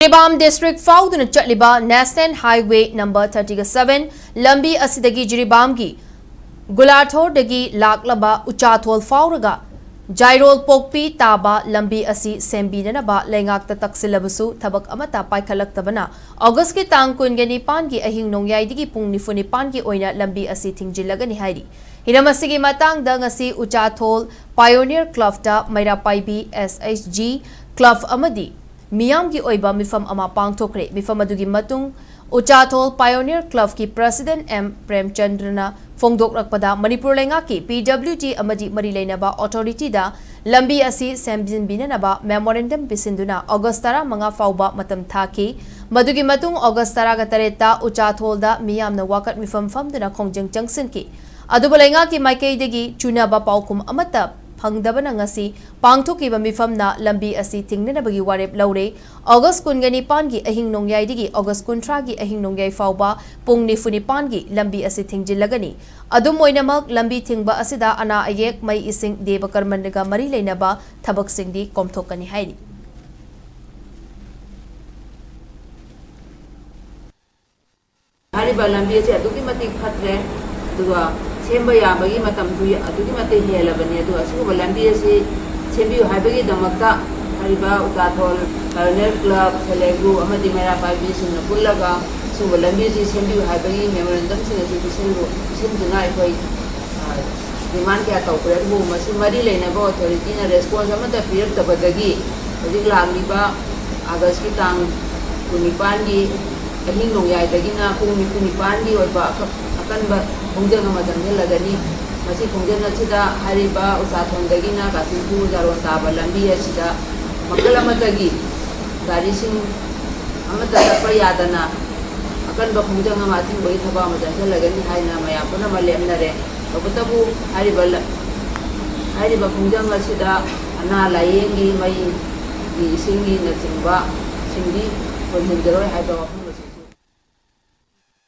Jiribam district फाउदुना चटलिबा national highway number 37 लंबी असिदगी जिरीबाम की गुलाथोरदगी लाक्लबा उचाथोल फाउरगा जायरोल पोकपी ताबा लंबी असि सेंबीननबा लेंगाक्ता तक्सिलबसु थबक अमता पाइखलक्तबना अगस्त की तांग कुनगे निपान की अहिंग नोंगयाइदगी पुंग निफु निपान की ओइना लंबी असि थिंगजिलगनी हाइरी हिरम असिगी मतांगदा ngasi उचाथोल पायोनियर क्लबता मैरापाइबी SHG क्लब अमदी मियाम की ओइबा मिफम अमा पांगथोखरे मिफम अदुगी मतुंग उचाथोल पायोनियर क्लब की प्रेसिडेंट एम प्रेमचंद्रना फोंगदोकरकपदा मणिपुर लेंगा की PWG अमदी मरी लेनबा अथॉरिटी दा लंबी असि सेमजिनबिननबा मेमोरेंडम पिसिंदुना अगस्त 15 फाउबा मतम थाकी मदुगी मतुंग अगस्त 13 उचाथोल दा मियामना वाकत मिफम फमदुना खोंजंग जंक्शन की अदुबा लेंगा की माइकेदगी चुनाबा पाउकुम अमता फंगदबना ngasi पांगथोकिबा मिफमना लंबी असि थिंगनबगी वारेप लौरे अगस्त 19 की अहिंग नोंगयाइदगी अगस्त 19 की अहिंग नोंगयाइ फाउबा पुंग निफुनिपान की लंबी असि थिंगजिलगनी अदुम ओइनमक लंबी थिंगबा असिदा अना अयेक मई इसिंग देव कर्मनगा मरी लेनबा थबक सिंगदी कोमथोकनी हाइरी हारिबा लंबी से अदुगी मतिक फत्रे दुआ सेंबा याबगी मतम दु अदुगी मते हेलबनी दु असुबा लंबी से सेंबियो हाइबगी दमकता हारिबा उचाथोल पायोनियर क्लब सेलेगु अमदी मैरापाइबी सिंह पुल्लगा सुबा लंबी से सेंबियो हाइबगी मेमोरेंडम सिंह से सिंदुना अखोई डिमांड क्या तौखरे बु मसी मरी लेनबा अथॉरिटी ना रेस्पॉन्स अमता पिरक्तबदगी हजिक लागिबा अगस्त की तांग 19 की अहिंग नोंगयाइदगिना पुंग 19 की ओइबा अकनबा खोंजंग अमा जंगलगनी मसी खोंजंग असिदा हारिबा उचाथोलदगिना कासिंपु जारोन ताबा लंबी असिदा मकल अमतगी गारिसिंग अमता चटपा यादना अकनबा खोंजंग अमा थिंबगी थबा अमा जंगलगनी हाइना मयाम पुना मलेमनरे तबतबु हारिबा खोंजंग असिदा अना लायेंगी मई की सिंगी नचिंबा सिंगी कोहिंदरोय हाइबा वफम